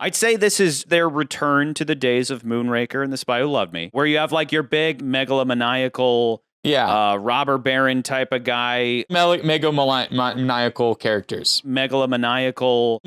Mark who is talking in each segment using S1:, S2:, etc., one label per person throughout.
S1: I'd say this is their return to the days of Moonraker and The Spy Who Loved Me, where you have like your big megalomaniacal, robber baron type of guy.
S2: Megalomaniacal characters.
S1: Megalomaniacal.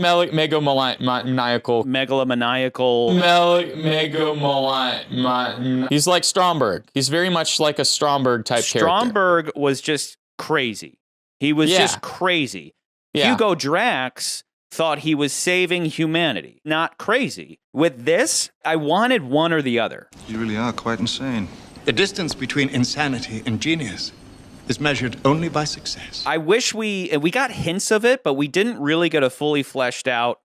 S2: He's like Stromberg. He's very much like a Stromberg type character.
S1: Stromberg was just crazy. He was just crazy. Yeah. Hugo Drax thought he was saving humanity, not crazy. With this, I wanted one or the other.
S3: You really are quite insane.
S4: The distance between insanity and genius is measured only by success.
S1: I wish we got hints of it, but we didn't really get a fully fleshed out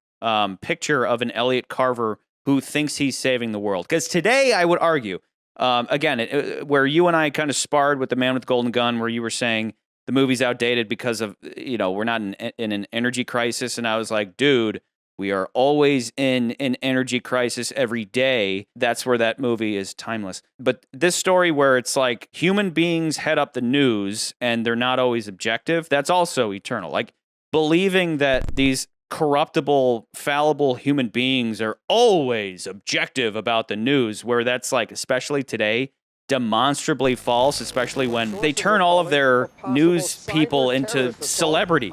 S1: picture of an Elliot Carver who thinks he's saving the world. Because today, I would argue, again, where you and I kind of sparred with the man with the golden gun, where you were saying the movie's outdated because of, we're not in an energy crisis. And I was like, dude, we are always in an energy crisis every day. That's where that movie is timeless. But this story where it's like human beings head up the news and they're not always objective, that's also eternal. Like believing that these corruptible, fallible human beings are always objective about the news, where that's like, especially today, demonstrably false, especially when they turn all of their news people into celebrities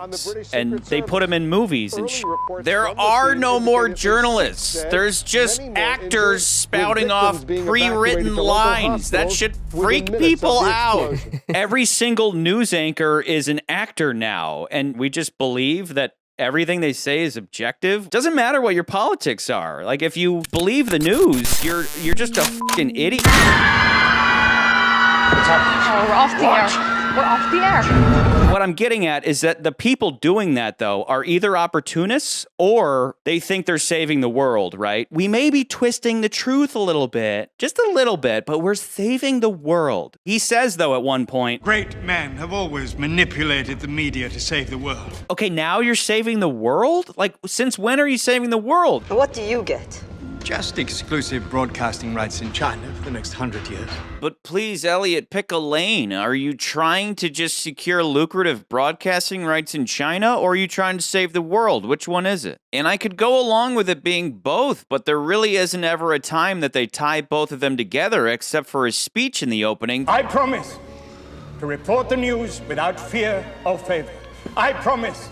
S1: and they put them in movies and There are no more journalists. There's just actors spouting off pre-written lines. That should freak people out. Every single news anchor is an actor now, and we just believe that everything they say is objective. Doesn't matter what your politics are. Like, if you believe the news, you're just a fucking idiot.
S5: Oh, we're off the air. We're off the air.
S1: What I'm getting at is that the people doing that, though, are either opportunists or they think they're saving the world, right? We may be twisting the truth a little bit, just a little bit, but we're saving the world. He says, though, at one point,
S4: great men have always manipulated the media to save the world.
S1: Okay, now you're saving the world? Like, since when are you saving the world?
S6: What do you get?
S4: Just exclusive broadcasting rights in China for the next 100 years.
S1: But please, Elliot, pick a lane. Are you trying to just secure lucrative broadcasting rights in China, or are you trying to save the world? Which one is it? And I could go along with it being both, but there really isn't ever a time that they tie both of them together, except for his speech in the opening.
S7: I promise to report the news without fear or favor. I promise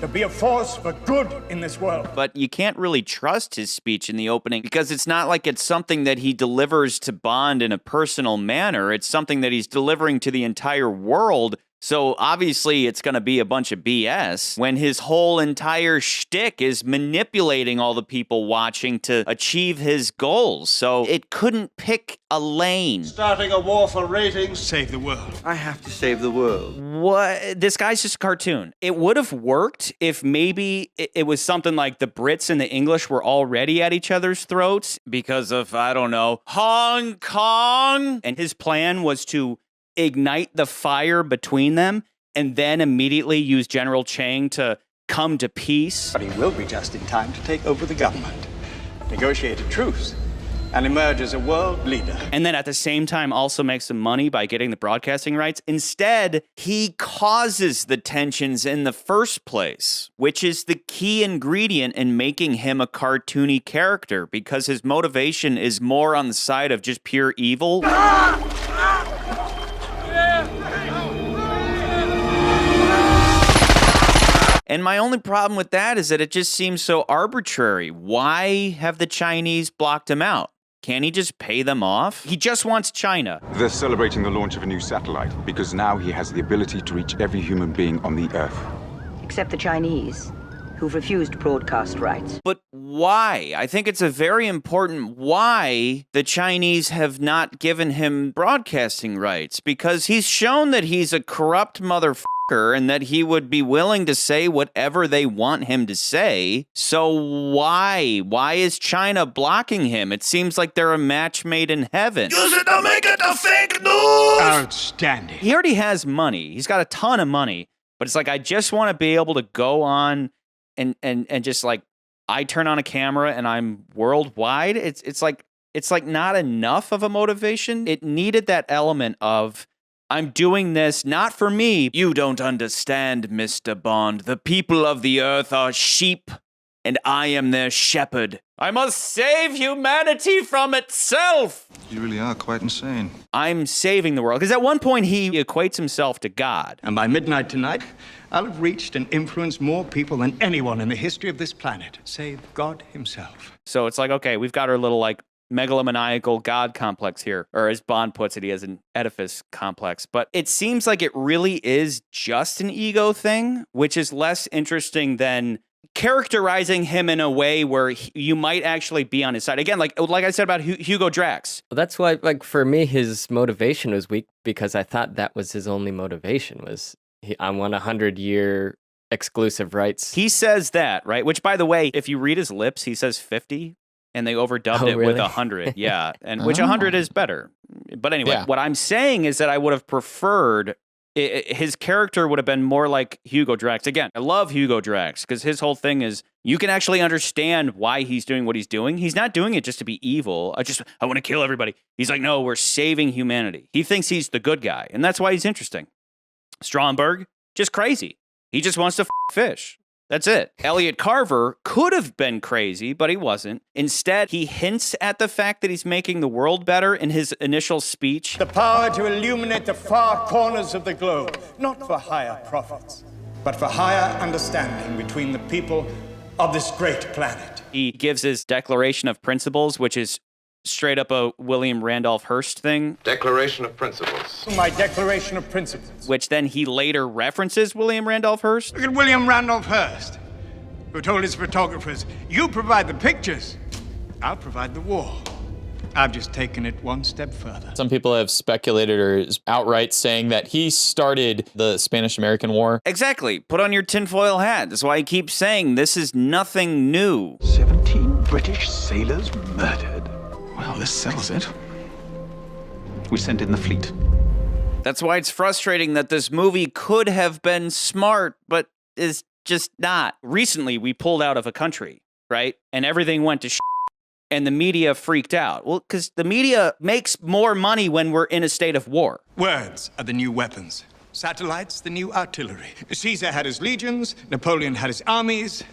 S7: to be a force for good in this world.
S1: But you can't really trust his speech in the opening because it's not like it's something that he delivers to Bond in a personal manner. It's something that he's delivering to the entire world. So obviously it's going to be a bunch of BS when his whole entire shtick is manipulating all the people watching to achieve his goals. So it couldn't pick a lane.
S8: Starting a war for ratings.
S4: Save the world.
S8: I have to save the world.
S1: What? This guy's just a cartoon. It would have worked if maybe it was something like the Brits and the English were already at each other's throats because of, I don't know, Hong Kong. And his plan was to ignite the fire between them and then immediately use General Chang to come to peace.
S4: But he will be just in time to take over the government, negotiate a truce, and emerge as a world leader.
S1: And then at the same time also make some money by getting the broadcasting rights. Instead, he causes the tensions in the first place, which is the key ingredient in making him a cartoony character, because his motivation is more on the side of just pure evil. And my only problem with that is that it just seems so arbitrary. Why have the Chinese blocked him out? Can't he just pay them off? He just wants China.
S9: They're celebrating the launch of a new satellite because now he has the ability to reach every human being on the Earth.
S6: Except the Chinese, who've refused broadcast rights.
S1: But why? I think it's a very important why the Chinese have not given him broadcasting rights, because he's shown that he's a corrupt motherfucker and that he would be willing to say whatever they want him to say. So why? Why is China blocking him? It seems like they're a match made in heaven.
S8: Use it to make it a fake news!
S4: Outstanding.
S1: He already has money. He's got a ton of money. But it's like, I just want to be able to go on and just like, I turn on a camera and I'm worldwide. It's like not enough of a motivation. It needed that element of, I'm doing this not for me. You don't understand, Mr. Bond. The people of the Earth are sheep, and I am their shepherd. I must save humanity from itself.
S3: You really are quite insane.
S1: I'm saving the world. Because at one point he equates himself to God.
S4: And by midnight tonight, I'll have reached and influenced more people than anyone in the history of this planet, save God himself.
S1: So it's like, okay, we've got our little like megalomaniacal God complex here. Or as Bond puts it, he has an Oedipus complex. But it seems like it really is just an ego thing, which is less interesting than characterizing him in a way where you might actually be on his side. Again, like I said about Hugo Drax.
S10: Well, that's why, like, for me, his motivation was weak because I thought that was his only motivation was I want 100-year exclusive rights.
S1: He says that, right? Which, by the way, if you read his lips, he says 50, and they overdubbed it with 100. Yeah, and which 100 is better. But anyway, what I'm saying is that I would have preferred his character would have been more like Hugo Drax. Again, I love Hugo Drax because his whole thing is you can actually understand why he's doing what he's doing. He's not doing it just to be evil. I want to kill everybody. He's like, no, we're saving humanity. He thinks he's the good guy, and that's why he's interesting. Stromberg, just crazy. He just wants to fish. That's it. Elliot Carver could have been crazy, but he wasn't. Instead, he hints at the fact that he's making the world better in his initial speech.
S7: The power to illuminate the far corners of the globe, not for higher profits, but for higher understanding between the people of this great planet.
S1: He gives his Declaration of Principles, which is straight up a William Randolph Hearst thing.
S11: Declaration of Principles.
S7: My Declaration of Principles.
S1: Which then he later references William Randolph Hearst.
S4: Look at William Randolph Hearst, who told his photographers, you provide the pictures, I'll provide the war. I've just taken it one step further.
S2: Some people have speculated or outright saying that he started the Spanish-American War.
S1: Exactly. Put on your tinfoil hat. That's why I keep saying this is nothing new.
S3: 17 British sailors murdered. Well, this settles it. We sent in the fleet.
S1: That's why it's frustrating that this movie could have been smart, but is just not. Recently, we pulled out of a country, right? And everything went to shit, and the media freaked out. Well, because the media makes more money when we're in a state of war.
S4: Words are the new weapons. Satellites, the new artillery. Caesar had his legions. Napoleon had his armies.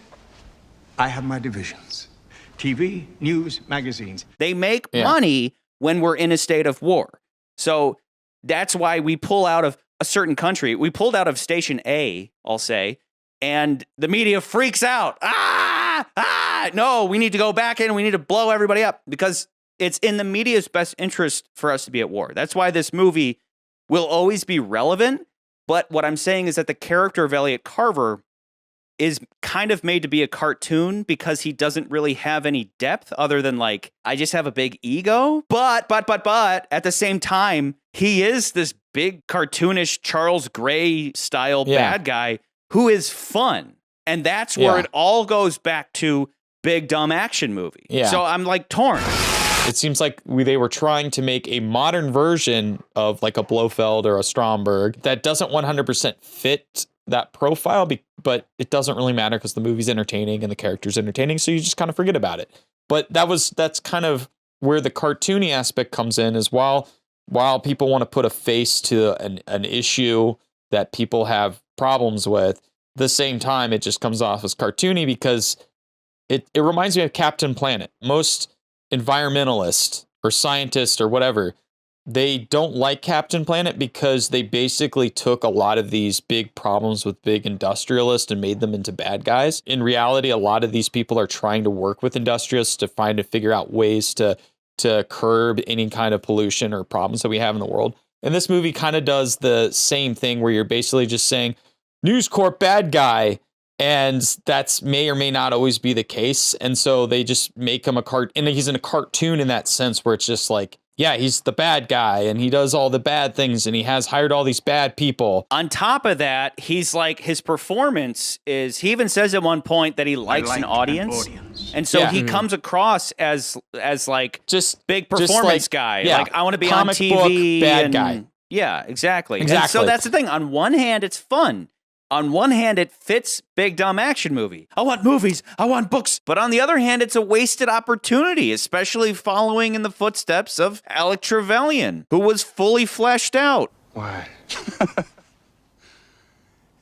S4: I have my divisions. TV, news, magazines.
S1: They make money when we're in a state of war. So that's why we pull out of a certain country. We pulled out of Station A, I'll say, and the media freaks out. No, we need to go back in. We need to blow everybody up because it's in the media's best interest for us to be at war. That's why this movie will always be relevant. But what I'm saying is that the character of Elliot Carver is kind of made to be a cartoon because he doesn't really have any depth other than like, I just have a big ego. But at the same time, he is this big cartoonish Charles Gray style bad guy who is fun. And that's where it all goes back to big dumb action movie. Yeah. So I'm like torn.
S2: It seems like they were trying to make a modern version of like a Blofeld or a Stromberg that doesn't 100% fit that profile, but it doesn't really matter because the movie's entertaining and the character's entertaining, so you just kind of forget about it. But that's kind of where the cartoony aspect comes in, is while people want to put a face to an issue that people have problems with, at the same time it just comes off as cartoony because it reminds me of Captain Planet. Most environmentalists or scientists or whatever, they don't like Captain Planet because they basically took a lot of these big problems with big industrialists and made them into bad guys. In reality, a lot of these people are trying to work with industrialists to find and figure out ways to curb any kind of pollution or problems that we have in the world. And this movie kind of does the same thing where you're basically just saying, News Corp bad guy, and that's may or may not always be the case. And so they just make him and he's in a cartoon in that sense where it's just like, yeah, he's the bad guy and he does all the bad things and he has hired all these bad people.
S1: On top of that, he's like, his performance is, he even says at one point that he likes an audience. And so he comes across as like just big performance guy.
S2: Yeah.
S1: Like, I want to be
S2: Comic
S1: on
S2: book
S1: TV.
S2: bad
S1: and,
S2: guy.
S1: Yeah, exactly. And so that's the thing. On one hand, it's fun. On one hand, it fits big dumb action movie. I want movies. I want books. But on the other hand, it's a wasted opportunity, especially following in the footsteps of Alec Trevelyan, who was fully fleshed out.
S3: Why?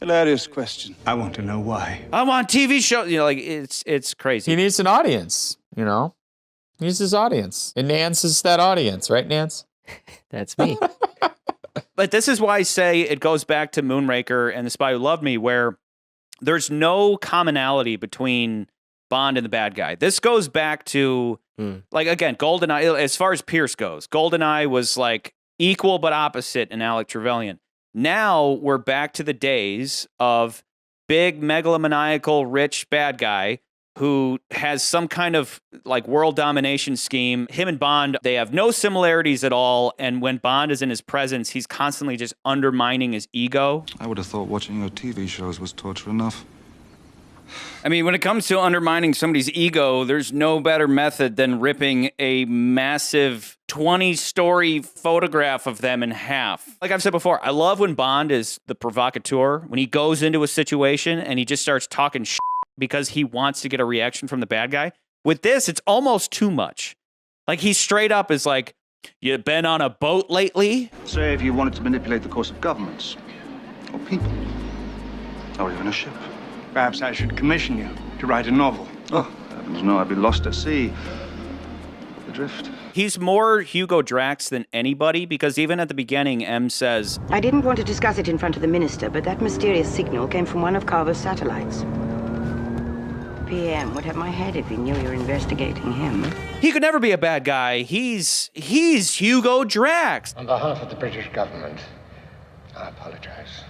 S3: Hilarious question.
S4: I want to know why.
S1: I want TV shows. You know, like it's crazy.
S2: He needs an audience. You know, he's his audience, and Nance is that audience, right, Nance?
S10: That's me.
S1: But this is why I say it goes back to Moonraker and The Spy Who Loved Me, where there's no commonality between Bond and the bad guy. This goes back to, like, again, GoldenEye, as far as Pierce goes, GoldenEye was like equal but opposite in Alec Trevelyan. Now we're back to the days of big megalomaniacal rich bad guy who has some kind of like world domination scheme. Him and Bond, they have no similarities at all. And when Bond is in his presence, he's constantly just undermining his ego.
S12: I would have thought watching your TV shows was torture enough.
S1: I mean, when it comes to undermining somebody's ego, there's no better method than ripping a massive 20-story photograph of them in half. Like I've said before, I love when Bond is the provocateur, when he goes into a situation and he just starts talking shit because he wants to get a reaction from the bad guy. With this, it's almost too much. Like he straight up is like, you been on a boat lately?
S8: Say if you wanted to manipulate the course of governments, or people, or even a ship.
S4: Perhaps I should commission you to write a novel.
S8: Oh, heavens no, I'd be lost at sea. Adrift.
S1: He's more Hugo Drax than anybody because even at the beginning, M says,
S6: I didn't want to discuss it in front of the minister, but that mysterious signal came from one of Carver's satellites. PM would have my head if he knew you're investigating him.
S1: He could never be a bad guy. He's Hugo Drax.
S11: On behalf of the British government, I apologize.